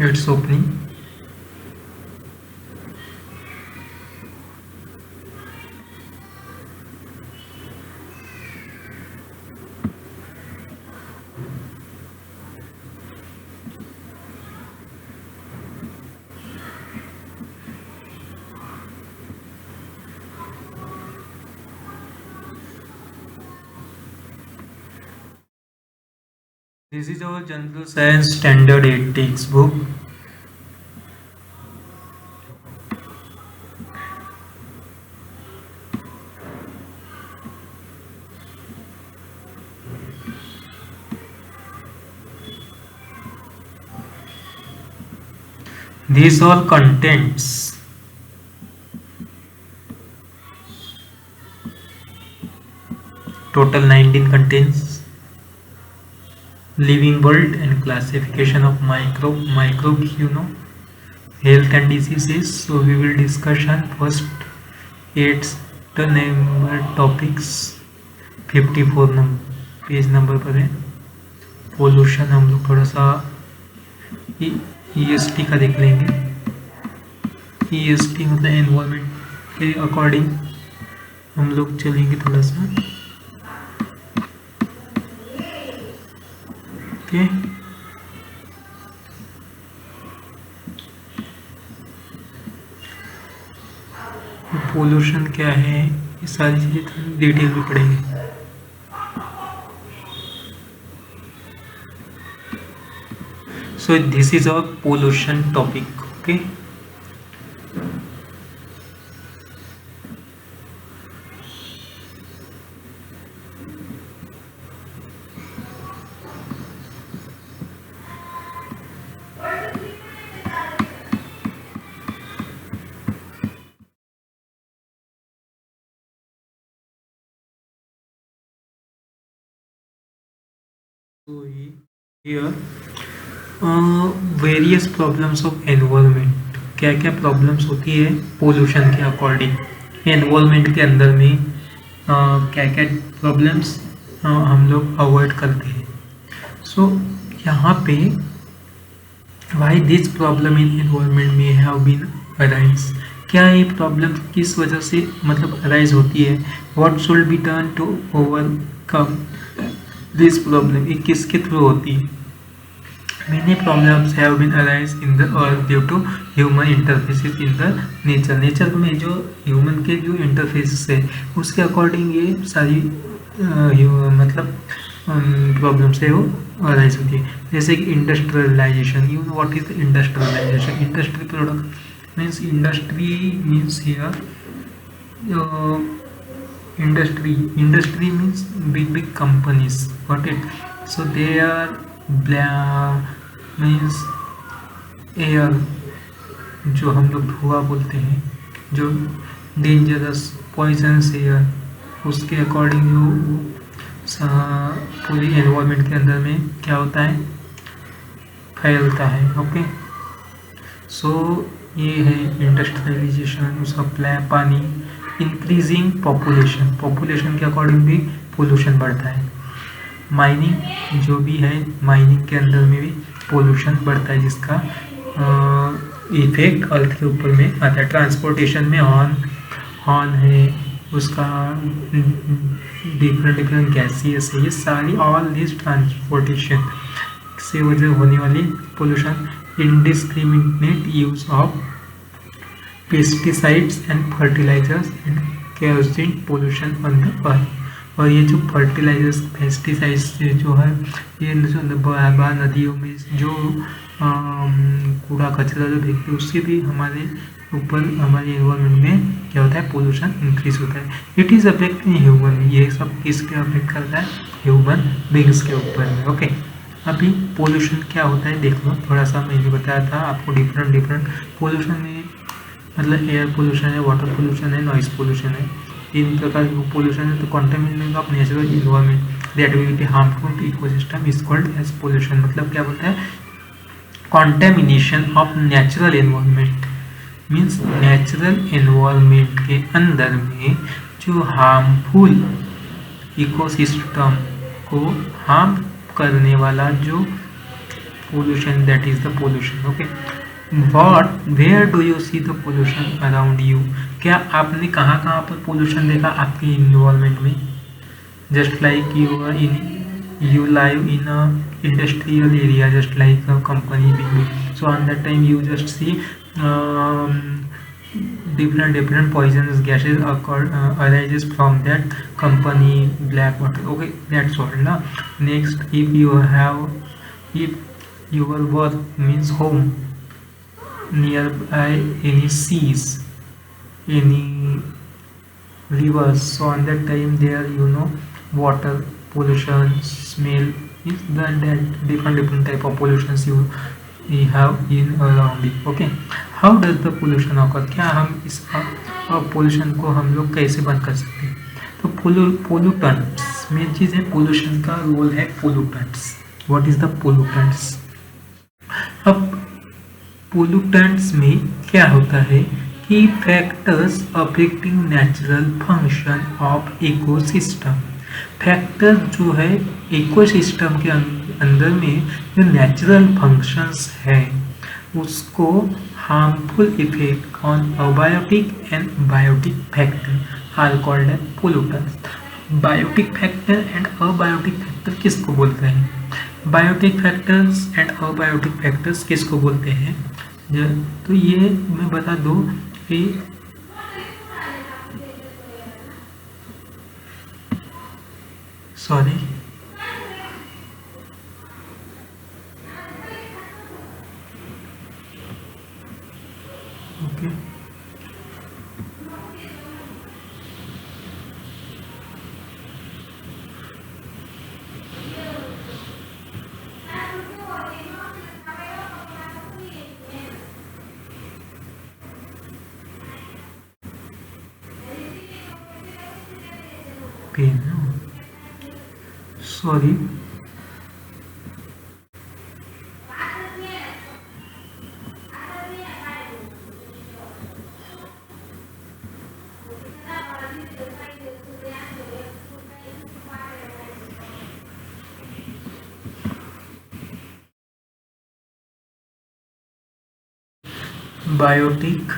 It's opening. This is our General Science Standard 8 textbook. These all contents total 19 contains living world and classification of microbes, health and diseases. So we will discussion first 8 number topics 54 page number पर है। Pollution हम लोग थोड़ा सा EST का देख लेंगे। EST मतलब एनवायरमेंट के अकॉर्डिंग हम लोग चलेंगे थोड़ा सा। ओके, पोल्यूशन क्या है, ये सारी चीजें डिटेल में पढ़ेंगे। So this is our pollution topic. Okay. So here various problems of environment, क्या क्या प्रॉब्लम्स होती है पोल्यूशन के अकॉर्डिंग एनवायरनमेंट के अंदर में, क्या क्या प्रॉब्लम्स हम लोग अवॉइड करते हैं। सो यहाँ पे why this problem in environment में हैव बीन अराइज, क्या ये प्रॉब्लम किस वजह से मतलब अराइज होती है, what should be done to overcome this problem, ये किसके थ्रू होती है। Many problems have been arise in the earth due to human interfaces in the nature. Nature में जो ह्यूमन के जो इंटरफेसेस है उसके अकॉर्डिंग ये सारी मतलब प्रॉब्लम्स है वो अराइज होती है। जैसे कि industrialization, you know what is industrialization, industry product means industry means here industry means big companies, got it? So they are means air, जो हम लोग धुआं बोलते हैं, जो डेंजरस पॉइजनस एयर, उसके अकॉर्डिंग जो पूरी एनवायरनमेंट के अंदर में क्या होता है, फैलता है। ओके, सो ये है इंडस्ट्रियलाइजेशन, उसका पानी, इंक्रीजिंग पॉपुलेशन के अकॉर्डिंग भी पोल्यूशन बढ़ता है। माइनिंग जो भी है, माइनिंग के अंदर में भी पोल्यूशन बढ़ता है, जिसका इफेक्ट अर्थ के ऊपर में आता है। ट्रांसपोर्टेशन में हॉर्न है, उसका डिफरेंट गैसियस है, ये सारी ऑल दिस ट्रांसपोर्टेशन से वजह होने वाली pollution. Indiscriminate use of pesticides and fertilisers and causing pollution on the earth. और ये जो फर्टिलाइजर्स पेस्टिसाइड्स जो है, ये जो नदियों में जो कूड़ा कचरा जो फेंकते हैं, उससे भी हमारे ऊपर हमारे एनवायरनमेंट में क्या होता है, पोल्यूशन इंक्रीज होता है। It is affect in human, ये सब किसके अफेक्ट करता है, ह्यूमन बींग्स के ऊपर में। ओके, अभी पोल्यूशन क्या होता है देख लो, थोड़ा सा मैंने बताया था आपको डिफरेंट पोल्यूशन में, मतलब एयर पोल्यूशन है, वाटर पोल्यूशन है, नॉइस पोल्यूशन है, तीन प्रकार के पोल्यूशन है। तो contamination of natural environment that will be harmful to ecosystem is called as pollution. मतलब क्या बोलता है, contamination of natural environment means natural environment के अंदर में जो हार्मफुल इकोसिस्टम को हार्म करने वाला जो pollution, that is the pollution. Okay, where do you see the pollution around you? क्या आपने कहाँ कहाँ पर pollution देखा आपके environment में? Just like you live in a industrial area, just like a company building, so on that time you just see different poisonous gases arises from that company black water. Okay, that's all na. Next, if your work means home nearby any seas, any rivers, so on that time there water pollution, smell is that different type of pollutions you have in around it. Okay, how does the pollution occur? क्या हम इस pollution को हम लोग कैसे बंद कर सकते हैं? तो pollutants मेन चीज़ है, pollution का रोल है pollutants. What is the pollutants? अब pollutants में क्या होता है कि factors affecting natural function of ecosystem. Factor जो है इकोसिस्टम के अंदर में जो नेचुरल फंक्शंस है उसको harmful effect on abiotic and biotic factor are called as pollutants. Biotic factor and abiotic factor किसको बोलते हैं? Biotic factors and abiotic factors किसको बोलते हैं? तो ये मैं बता दूं कि sorry okay pen sorry biotic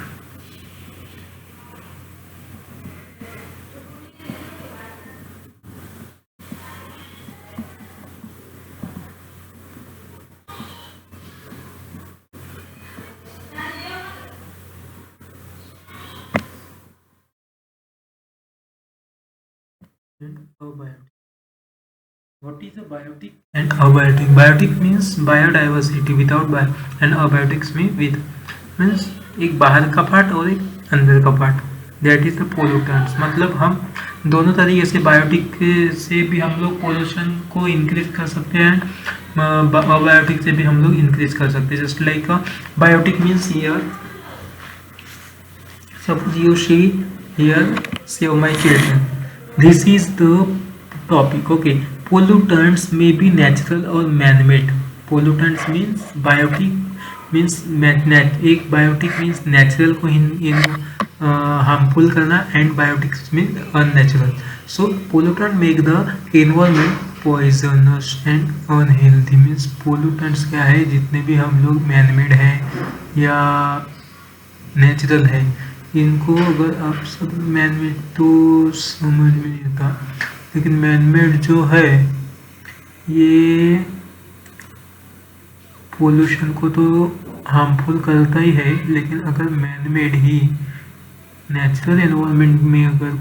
and abiotic. What is a biotic and abiotic? Biotic means biodiversity without bio and abiotics means एक बाहर का पार्ट और एक अंदर का part. That is the pollutants. मतलब हम दोनों तरीके से बायोटिक से भी हम लोग पोल्यूशन को इंक्रीज कर सकते हैं, अबायोटिक से भी हम लोग इंक्रीज कर सकते हैं. Just like biotic means here suppose you see here save my children. This is the topic. Okay, pollutants may be natural or man-made. Pollutants means biotic means एक biotic means natural को harmful करना and biotics means unnatural. So pollutant make the environment poisonous and unhealthy. Means pollutants क्या है, जितने भी हम लोग man-made हैं या natural है, इनको अगर आप सब मैनमेड तो समझ में नहीं आता, लेकिन मैनमेड जो है ये पोल्यूशन को तो हार्मफुल करता ही है, लेकिन अगर मैनमेड ही नेचुरल एनवायरनमेंट में अगर